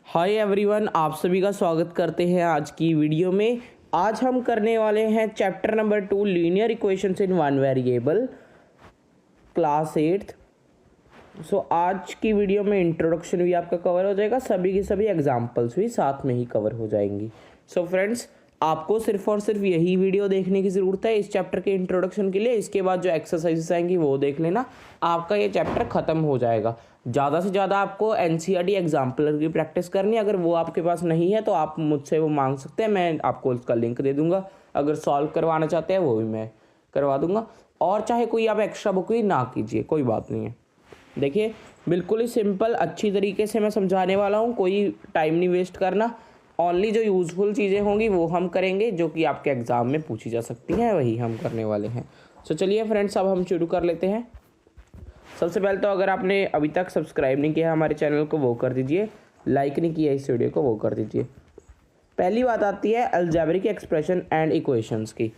Hi everyone, आप सभी का स्वागत करते हैं आज की वीडियो में। आज हम करने वाले हैं chapter number 2 linear equations in one variable, class 8th। आज की वीडियो में इंट्रोडक्शन भी आपका कवर हो जाएगा, सभी के सभी एग्जाम्पल्स भी साथ में ही कवर हो जाएंगी। फ्रेंड्स, आपको सिर्फ और सिर्फ यही वीडियो देखने की ज़रूरत है इस चैप्टर के इंट्रोडक्शन के लिए। इसके बाद जो एक्सरसाइजेस आएंगी वो देख लेना, आपका ये चैप्टर ख़त्म हो जाएगा। ज़्यादा से ज़्यादा आपको एनसीईआरटी एग्जाम्पलर की प्रैक्टिस करनी है। अगर वो आपके पास नहीं है तो आप मुझसे वो मांग सकते हैं, मैं आपको उसका लिंक दे दूंगा। अगर सॉल्व करवाना चाहते हैं वो भी मैं करवा दूंगा। और चाहे कोई आप एक्स्ट्रा बुक भी ना कीजिए, कोई बात नहीं है। देखिए, बिल्कुल ही सिंपल अच्छी तरीके से मैं समझाने वाला हूँ, कोई टाइम नहीं वेस्ट करना। ओनली जो यूज़फुल चीज़ें होंगी वो हम करेंगे, जो कि आपके एग्ज़ाम में पूछी जा सकती हैं, वही हम करने वाले हैं। चलिए फ्रेंड्स, अब हम शुरू कर लेते हैं। सबसे पहले तो अगर आपने अभी तक सब्सक्राइब नहीं किया हमारे चैनल को वो कर दीजिए, लाइक नहीं किया इस वीडियो को वो कर दीजिए। पहली बात आती है अलजेब्रिक एक्सप्रेशन एंड इक्वेशंस की।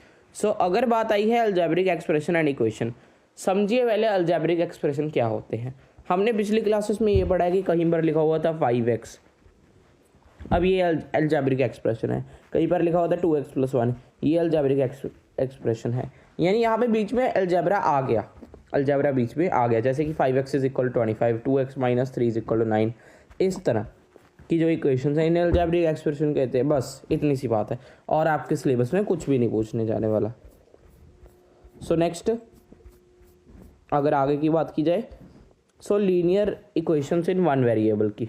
अगर बात आई है अलजेब्रिक एक्सप्रेशन एंड इक्वेशन, समझिए पहले अलजेब्रिक एक्सप्रेशन क्या होते हैं। हमने पिछली क्लासेस में ये पढ़ा है कि कहीं पर लिखा हुआ था 5x, अब ये अलजेब्रिक एक्सप्रेशन है। कहीं पर लिखा हुआ था 2x + 1, ये अलजेब्रिक एक्सप्रेशन है। यानी यहाँ पे बीच में अलजेब्रा आ गया, अलजेब्रा बीच में आ गया। जैसे कि 5x = 25, 2x - 3 = 9। इस तरह की जो इक्वेशन है इन्हें अलजेब्रिक एक्सप्रेशन कहते हैं। बस इतनी सी बात है, और आपके सिलेबस में कुछ भी नहीं पूछने जाने वाला। नेक्स्ट, अगर आगे की बात की जाए, linear equations in one variable की।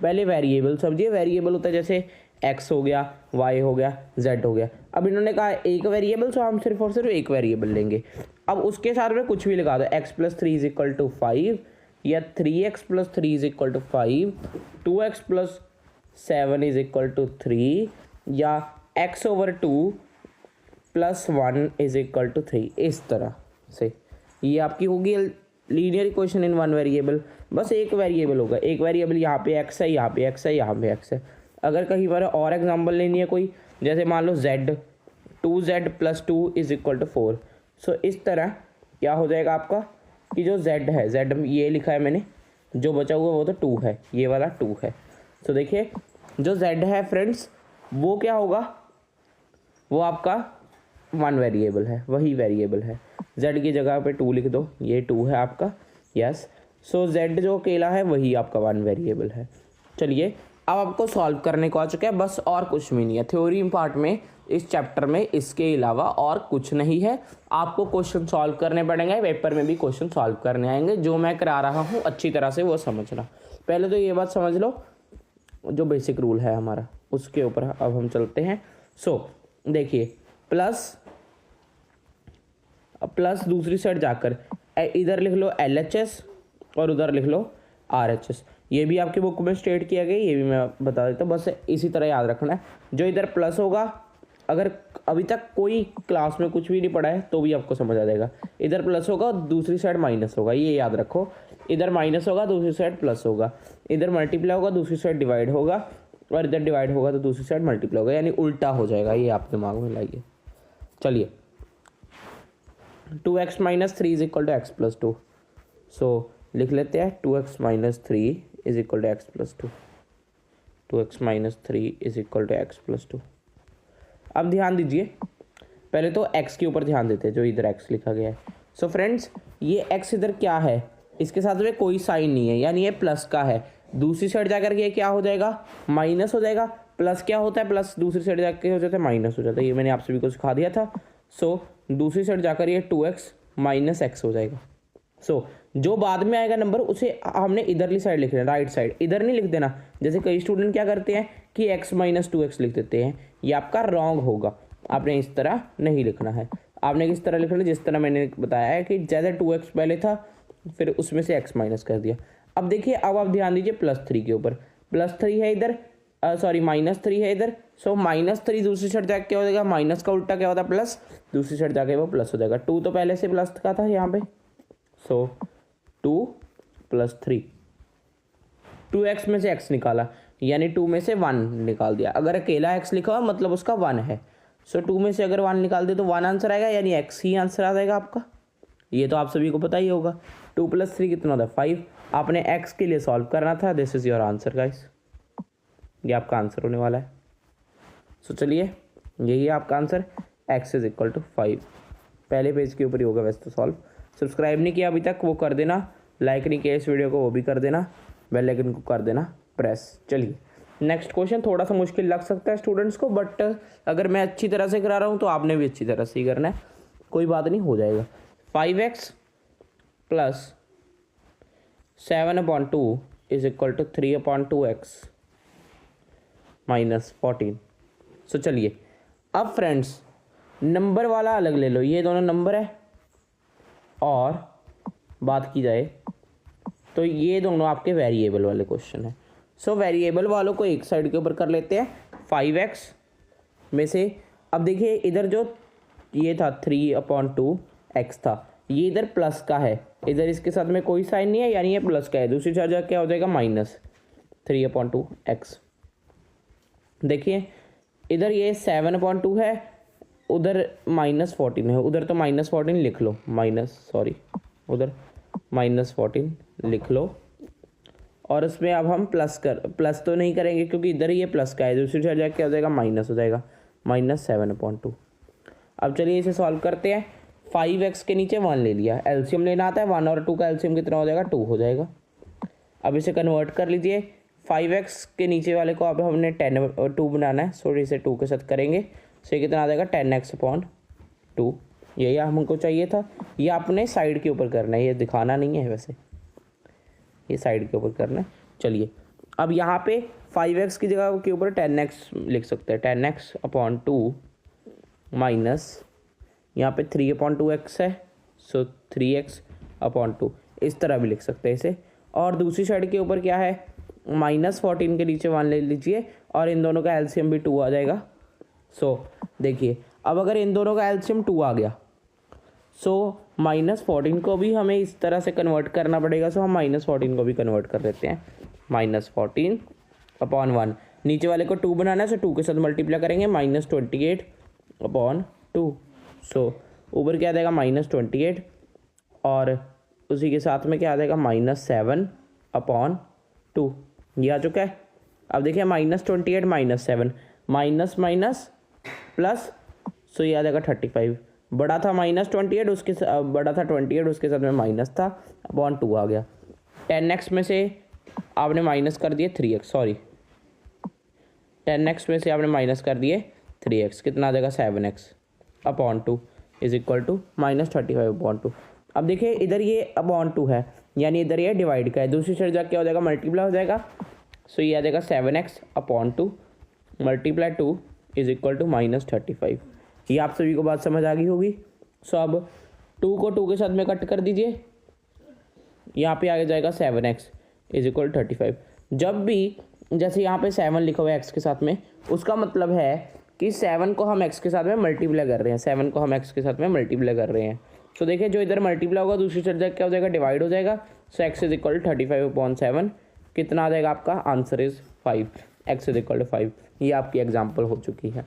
पहले वेरिएबल समझिए। वेरिएबल होता है जैसे x हो गया, y हो गया, z हो गया। अब इन्होंने कहा एक वेरिएबल, हम सिर्फ और सिर्फ एक वेरिएबल लेंगे। अब उसके साथ में कुछ भी लगा दो, x + 3 = 5, या 3x + 3 = 5, 2x + 7 = 3, या x/2 + 1 = 3। इस तरह से ये आपकी होगी linear equation in one variable. बस एक वेरिएबल होगा, एक वेरिएबल यहाँ पे x है, यहाँ पे x है, यहाँ पे x है। अगर कहीं पर और एग्जांपल लेनी है कोई, जैसे मान लो z, 2z + 2 = 4। इस तरह क्या हो जाएगा आपका कि जो z है, z ये लिखा है मैंने, जो बचा हुआ वो तो 2 है, ये वाला 2 है। देखिए, जो z है फ्रेंड्स, वो क्या होगा, वो आपका वन वेरिएबल है, वही वेरिएबल है। z की जगह पे 2 लिख दो, ये 2 है आपका, यस। z जो अकेला है वही आपका वन वेरिएबल है। चलिए, अब आपको सॉल्व करने को आ चुका है, बस और कुछ भी नहीं है। थ्योरी पार्ट में इस चैप्टर में इसके अलावा और कुछ नहीं है। आपको क्वेश्चन सॉल्व करने पड़ेंगे, पेपर में भी क्वेश्चन सॉल्व करने आएंगे। जो मैं करा रहा हूँ अच्छी तरह से वो समझना। पहले तो ये बात समझ लो, जो बेसिक रूल है हमारा, उसके ऊपर अब हम चलते हैं। देखिए, प्लस दूसरी साइड जाकर इधर लिख लो LHS और उधर लिख लो RHS। ये भी आपकी बुक में स्टेट किया गया, ये भी मैं बता देता हूँ। बस इसी तरह याद रखना है। जो इधर प्लस होगा, अगर अभी तक कोई क्लास में कुछ भी नहीं पढ़ा है तो भी आपको समझ आ जाएगा। इधर प्लस होगा, दूसरी साइड माइनस होगा, ये याद रखो। इधर माइनस होगा, दूसरी साइड प्लस होगा। इधर मल्टीप्लाई होगा, दूसरी साइड डिवाइड होगा, और इधर डिवाइड होगा तो दूसरी साइड मल्टीप्लाई होगा, यानी उल्टा हो जाएगा। ये आप दिमाग में लाइए। चलिए, 2x - 3 = x + 2। लिख लेते हैं 2x - 3 = x + 2। 2x - 3 = x + 2। अब ध्यान दीजिए, पहले तो x के ऊपर ध्यान देते हैं, जो इधर x लिखा गया है। फ्रेंड्स, ये x इधर क्या है, इसके साथ में कोई साइन नहीं है, यानी ये प्लस का है। दूसरी साइड जाकर के क्या हो जाएगा, माइनस हो जाएगा। प्लस क्या होता है, प्लस दूसरी साइड जाकर हो जाता है माइनस हो जाता है। ये मैंने आप सभी को सिखा दिया था। दूसरी साइड जाकर ये 2x - x हो जाएगा। जो बाद में आएगा नंबर, उसे हमने इधरली साइड लिख लेना, राइट साइड। इधर नहीं लिख देना, जैसे कई स्टूडेंट क्या करते हैं कि x - 2x लिख देते हैं। ये आपका रॉन्ग होगा, आपने इस तरह नहीं लिखना है। आपने किस तरह लिखना है, जिस तरह मैंने बताया है कि जैसे 2x पहले था, फिर उसमें से x माइनस कर दिया। अब देखिए, अब आप ध्यान दीजिए +3 के ऊपर। +3 है इधर, -3 है इधर। -3 दूसरी साइड जाके क्या हो जाएगा, माइनस का उल्टा क्या होता है, प्लस। दूसरी साइड जाके वो प्लस हो जाएगा। 2 तो पहले से प्लस का था यहाँ पे, 2 + 3। 2x में से x निकाला, यानी 2 में से 1 निकाल दिया। अगर अकेला x लिखा हुआ मतलब उसका 1 है। 2 में से अगर 1 निकाल दे तो 1 आंसर आएगा, यानी x ही आंसर आ जाएगा आपका। ये तो आप सभी को पता ही होगा। 2 + 3 कितना होता है, 5। आपने x के लिए सॉल्व करना था। This is your answer guys. ये आपका आंसर होने वाला है। सो चलिए यही है आपका answer, x is equal to 5। पहले पेज के ऊपर ही होगा वैसे तो सॉल्व। सब्सक्राइब नहीं किया अभी तक वो कर देना, लाइक नहीं किया इस वीडियो को वो भी कर देना, बेल आइकन को कर देना प्रेस। चलिए नेक्स्ट क्वेश्चन थोड़ा सा मुश्किल लग सकता है स्टूडेंट्स को, बट अगर मैं अच्छी तरह से करा रहा हूँ तो आपने भी अच्छी तरह से ही करना है, कोई बात नहीं, हो जाएगा। 5x plus 7/2 is equal to 3/2x minus 14। So चलिए अब फ्रेंड्स नंबर वाला अलग ले लो, ये दोनों नंबर है, और बात की जाए तो ये दोनों आपके वेरिएबल वाले क्वेश्चन है। सो वेरिएबल वालों को एक साइड के ऊपर कर लेते हैं। 5x में से अब देखिए इधर जो ये था 3/2x था, ये इधर प्लस का है, इधर इसके साथ में कोई साइन नहीं है, यानी ये प्लस का है। दूसरी जगह क्या हो जाएगा, माइनस 3/2x। देखिए इधर ये 7/2 है, उधर -14 है, उधर तो -14 लिख लो, उधर -14 लिख लो। और उसमें अब हम प्लस तो नहीं करेंगे क्योंकि इधर ये प्लस का है, दूसरी जगह क्या हो जाएगा, माइनस हो जाएगा, -7/2। अब चलिए इसे सॉल्व करते हैं। 5x के नीचे 1 ले लिया, एलसीएम लेना आता है, 1 और 2 का एलसीएम कितना हो जाएगा, 2 हो जाएगा। अब इसे कन्वर्ट कर लीजिए। 5x के नीचे वाले को अब हमने 2 बनाना है, सॉरी इसे 2 के साथ करेंगे, सो ये कितना आ जाएगा, 10x/2। यही हमको चाहिए था। ये आपने साइड के ऊपर करना है, ये दिखाना नहीं है वैसे, ये साइड के ऊपर करना है। चलिए अब यहाँ पे 5x की जगह के ऊपर 10x लिख सकते हैं, 10x/2 माइनस यहाँ पे 3/2x है, सो 3x/2, इस तरह भी लिख सकते हैं इसे। और दूसरी साइड के ऊपर क्या है, -14 के नीचे 1 ले लीजिए, और इन दोनों का एलसीएम भी 2 आ जाएगा। सो देखिए अब अगर इन दोनों का एलसीएम 2 आ गया, सो -14 को भी हमें इस तरह से कन्वर्ट करना पड़ेगा। सो हम -14 को भी कन्वर्ट कर देते हैं, -14/1। नीचे वाले को 2 बनाना है, सो 2 के साथ मल्टीप्लाई करेंगे, -28/2। सो ऊपर क्या आ जाएगा, -28, और उसी के साथ में क्या आ जाएगा, -7/2। ये आ चुका है। अब देखिए -28 -7 माइनस माइनस प्लस, सो ये आ जाएगा 35। बड़ा था -28, उसके बड़ा था 28, उसके साथ में माइनस था, /2 आ गया। 10x में से आपने माइनस कर दिए 3x, 10x में से आपने माइनस कर दिए 3x, कितना आ जाएगा, 7x/2 इज इक्वल टू -35/2। अब देखिए इधर ये /2 है, यानी इधर ये डिवाइड का है, दूसरी साइड जाके क्या हो जाएगा, मल्टीप्लाई हो जाएगा। सो ये आ जाएगा 7x/2 multiply 2 is equal to -35। ये आप सभी को बात समझ आ गई होगी। सो अब 2 को 2 के साथ में कट कर दीजिए, यहाँ पे आ जाएगा 7x इज इक्वल 35। जब भी जैसे यहाँ पे 7 लिखा हुआ है x के साथ में, उसका मतलब है कि 7 को हम x के साथ में मल्टीप्लाई कर रहे हैं, 7 को हम x के साथ में मल्टीप्लाई कर रहे हैं। सो देखिए जो इधर मल्टीप्लाई होगा दूसरी साइड क्या हो जाएगा, डिवाइड हो जाएगा। सो x इज इक्वल 35/7, कितना आ जाएगा आपका answer is 5, x is equal to 5। ये आपकी एग्जाम्पल हो चुकी है।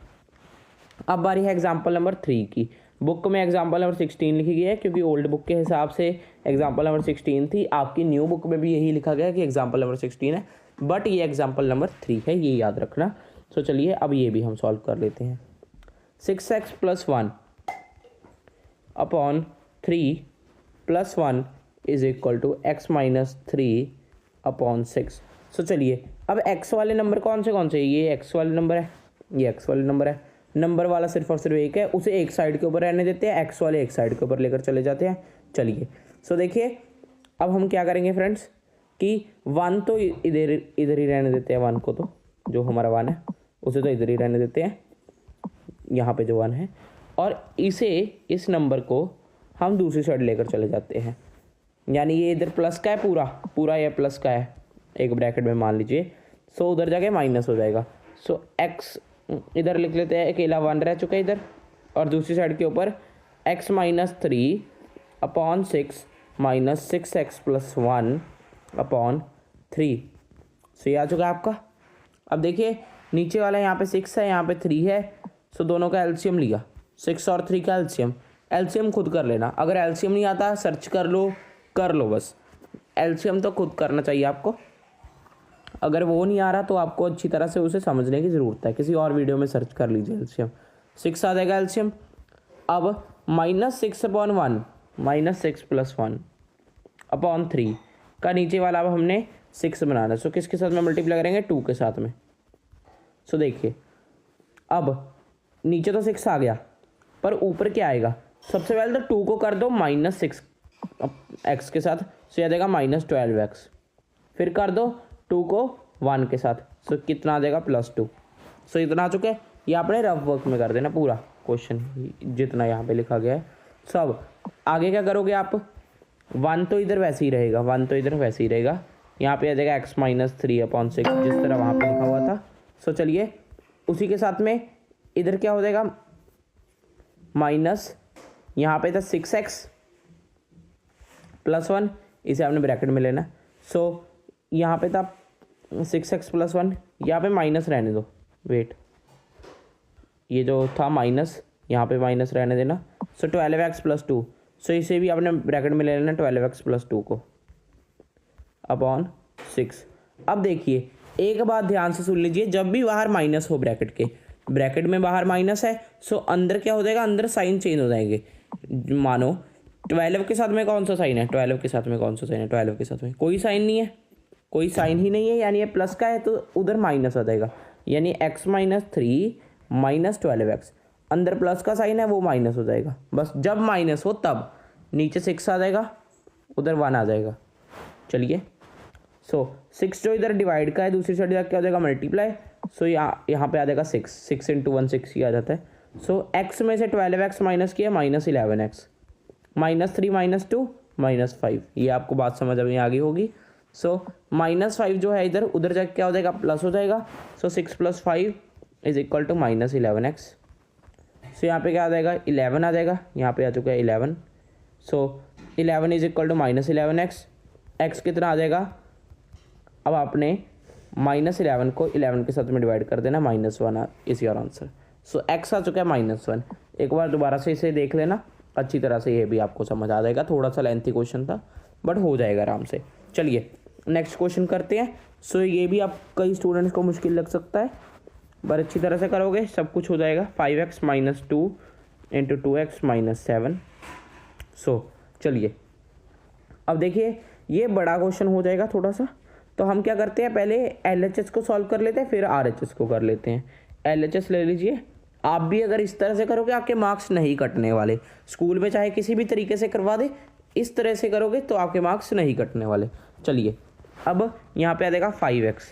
अब बारी है एग्जाम्पल नंबर 3 की। बुक में एग्जाम्पल नंबर 16 लिखी गई है, क्योंकि ओल्ड बुक के हिसाब से एग्जाम्पल नंबर 16 थी। आपकी न्यू बुक में भी यही लिखा गया है कि एग्जाम्पल नंबर 16 है, बट ये एग्जाम्पल नंबर 3 है, ये याद रखना। सो चलिए अब ये भी हम सॉल्व कर लेते हैं। 6x + 1/3 + 1 is equal to x - 3/6। सो चलिए अब x वाले नंबर कौन से ये x वाले नंबर है, ये x वाले नंबर है। नंबर वाला सिर्फ और सिर्फ एक है, उसे एक साइड के ऊपर रहने देते हैं, x वाले एक साइड के ऊपर लेकर चले जाते हैं। चलिए सो देखिए अब हम क्या करेंगे फ्रेंड्स कि 1 तो इधर ही रहने देते हैं, 1 को तो जो हमारा 1 है उसे तो इधर ही रहने देते हैं, यहाँ पे जो 1 है, और इस नंबर को हम दूसरी साइड लेकर चले जाते हैं। यानी ये इधर प्लस का है, पूरा ये प्लस का है, एक ब्रैकेट में मान लीजिए। सो उधर जाके माइनस हो जाएगा। सो x इधर लिख लेते हैं, अकेला 1 रह चुका है इधर, और दूसरी साइड के ऊपर x - 3/6 - 6x + 1/3। सो ये आ चुका है आपका। अब देखिए नीचे वाला यहाँ पे 6 है, यहाँ पे 3 है। सो दोनों का एलसीएम लिया, 6 और 3 का एलसीएम खुद कर लेना। अगर एलसीएम नहीं आता सर्च कर लो बस, एलसीएम तो खुद करना चाहिए आपको। अगर वो नहीं आ रहा तो आपको अच्छी तरह से उसे समझने की ज़रूरत है, किसी और वीडियो में सर्च कर लीजिए एलसीएम। 6 आ जाएगा एलसीएम। अब -6/1 -6 + 1 अपॉन 3 का नीचे वाला अब हमने 6 बनाना है। सो किसके साथ में मल्टीप्लाई करेंगे, 2 के साथ में। सो देखिए अब नीचे तो 6 आ गया पर ऊपर क्या आएगा, सबसे पहले तो 2 को कर दो -6 x के साथ, सो यह देगा -12x। फिर कर दो 2 को 1 के साथ, सो कितना आ जाएगा +2। सो इतना आ चुका है। ये आपने रफ वर्क में कर देना पूरा क्वेश्चन जितना यहाँ पे लिखा गया है। सो अब आगे क्या करोगे आप, 1 तो इधर वैसे ही रहेगा, 1 तो इधर वैसे ही रहेगा। यहाँ पे आ जाएगा x - 3/6 जिस तरह वहाँ पे लिखा हुआ था। सो चलिए उसी के साथ में इधर क्या हो जाएगा, माइनस यहाँ पे था 6x + 1, इसे आपने ब्रैकेट में लेना। सो यहाँ पे था 6x + 1, यहाँ पे माइनस रहने दो, वेट ये जो था माइनस यहाँ पे माइनस रहने देना। सो 12x + 2, सो इसे भी आपने ब्रैकेट में ले लेना 12x + 2 को अपॉन 6। अब देखिए एक बात ध्यान से सुन लीजिए, जब भी बाहर माइनस हो ब्रैकेट में बाहर माइनस है, सो अंदर क्या हो जाएगा, अंदर साइन चेंज हो जाएंगे। मानो 12 के साथ में कौन सा साइन है, 12 के साथ में कौन सा साइन है, 12 के साथ में कोई साइन नहीं है, कोई साइन ही नहीं है, यानी ये प्लस का है तो उधर माइनस आ जाएगा, यानी x - 3 - 12x। अंदर प्लस का साइन है वो माइनस हो जाएगा। बस जब माइनस हो तब नीचे 6 आ जाएगा, उधर 1 आ जाएगा। चलिए सो 6 जो इधर डिवाइड का है, दूसरी साइड क्या हो जाएगा मल्टीप्लाई। सो यहाँ पे आ जाएगा 6 × 1 6 ही आ जाता है। सो x में से 12x माइनस किया -11x, -3 - 2 -5। ये आपको बात समझ में आ गई होगी। सो -5 जो है इधर उधर जाके क्या हो जाएगा, प्लस हो जाएगा। सो 6 + 5 = -11x। सो यहाँ पे क्या आ जाएगा, 11 आ जाएगा, यहाँ पे आ चुका है 11। सो 11 = -11x। x कितना आ जाएगा, अब आपने -11 को 11 के साथ में डिवाइड कर देना, -1 is your answer. So x आ चुका है -1। एक बार दोबारा से इसे देख लेना अच्छी तरह से, ये भी आपको समझ आ जाएगा। थोड़ा सा लेंथी क्वेश्चन था बट हो जाएगा आराम से। चलिए नेक्स्ट क्वेश्चन करते हैं। सो ये भी आप कई स्टूडेंट्स को मुश्किल लग सकता है, पर अच्छी तरह से करोगे सब कुछ हो जाएगा। 5x - 2 × 2x - 7। सो चलिए अब देखिए ये बड़ा क्वेश्चन हो जाएगा थोड़ा सा, तो हम क्या करते हैं, पहले LHS को सॉल्व कर लेते हैं, फिर RHS को कर लेते हैं। LHS ले लीजिए। आप भी अगर इस तरह से करोगे आपके मार्क्स नहीं कटने वाले। स्कूल में चाहे किसी भी तरीके से करवा दे, इस तरह से करोगे तो आपके मार्क्स नहीं कटने वाले। चलिए अब यहाँ पे आ जाएगा 5x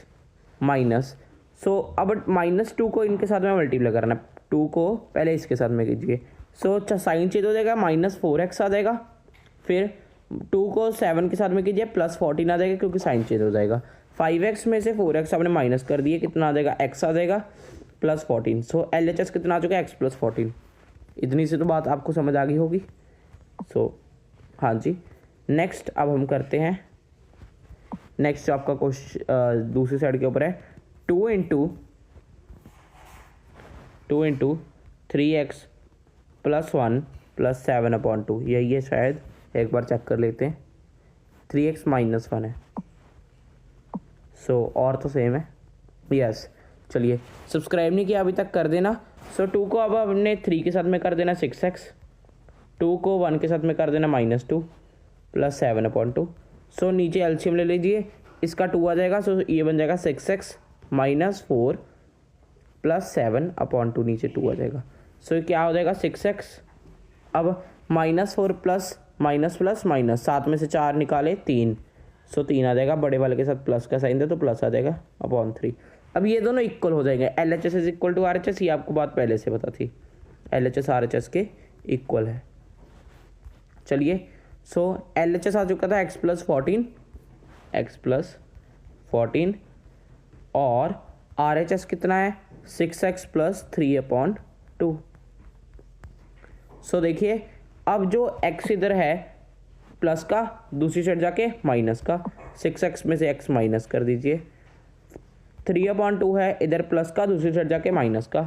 माइनस, सो अब -2 को इनके साथ में मल्टीप्लाई करना है, 2 को पहले इसके साथ में कीजिए। सो साइन चेंज हो जाएगा, -4x आ जाएगा। फिर 2 को 7 के साथ में कीजिए, +14 आ जाएगा क्योंकि साइन चेंज हो जाएगा। 5x में से 4x आपने माइनस कर दिए, कितना आ जाएगा, x आ जाएगा +14। सो LHS कितना आ चुका है, x + 14। इतनी से तो बात आपको समझ आ गई होगी। सो हाँ जी, नेक्स्ट अब हम करते हैं, नेक्स्ट आपका क्वेश्चन दूसरी साइड के ऊपर है। 2 × 3x + 1 + 7/2। यही है शायद, एक बार चेक कर लेते हैं। 3x - 1 है, सो और तो सेम है, यस। चलिए सब्सक्राइब नहीं किया अभी तक, कर देना। सो 2 को अब हमने 3 के साथ में कर देना 6x, 2 को 1 के साथ में कर देना -2 + 7/2। सो नीचे एलसीएम ले लीजिए, इसका 2 आ जाएगा, सो ये बन जाएगा 6x - 4 + 7/2, नीचे 2 आ जाएगा। सो क्या हो जाएगा 6x, अब -4 प्लस माइनस प्लस माइनस, 7 में से 4 निकाले 3, सो 3 आ जाएगा, बड़े वाले के साथ प्लस का साइन दे तो प्लस आ जाएगा /3। अब ये दोनों इक्वल हो जाएंगे, LHS = RHS, ये आपको बात पहले से पता थी, LHS RHS के इक्वल है। चलिए सो LHS आ चुका था x + 14 और RHS कितना है 6x + 3/2। सो देखिए अब जो x इधर है प्लस का, दूसरी साइड जाके माइनस का, 6x में से x माइनस कर दीजिए, 3/2 है इधर प्लस का, दूसरी साइड जाके माइनस का,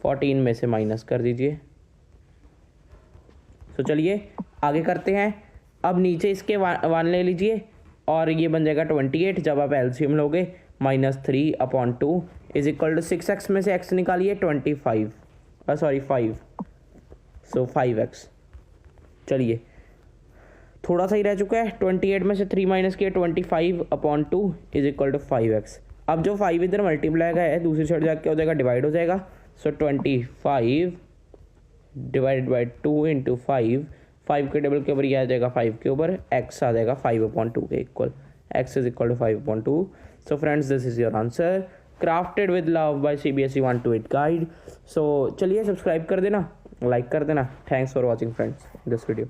14 में से माइनस कर दीजिए। तो चलिए आगे करते हैं। अब नीचे इसके 1 ले लीजिए और ये बन जाएगा 28 जब आप एलसीएम लोगे, -3/2 इज इक्वल टू 6x में से x निकालिए 25 5 सो 5x। चलिए थोड़ा सा ही रह चुका है। 28 में से 3 माइनस किया 25/2 इज इक्वल टू 5x। अब जो 5 इधर मल्टीप्लाई का है दूसरी साइड जाके हो जाएगा डिवाइड हो जाएगा। सो 25 डिवाइड बाई 2 इंटू 5 के टेबल के ऊपर ये आ जाएगा 5 के ऊपर, x आ जाएगा 5/2 के equal, x is equal to 5/2। So friends this is your answer, crafted with love by CBSE 1 to 8 guide. सो चलिए सब्सक्राइब कर देना, लाइक कर देना। Thanks for watching friends this video.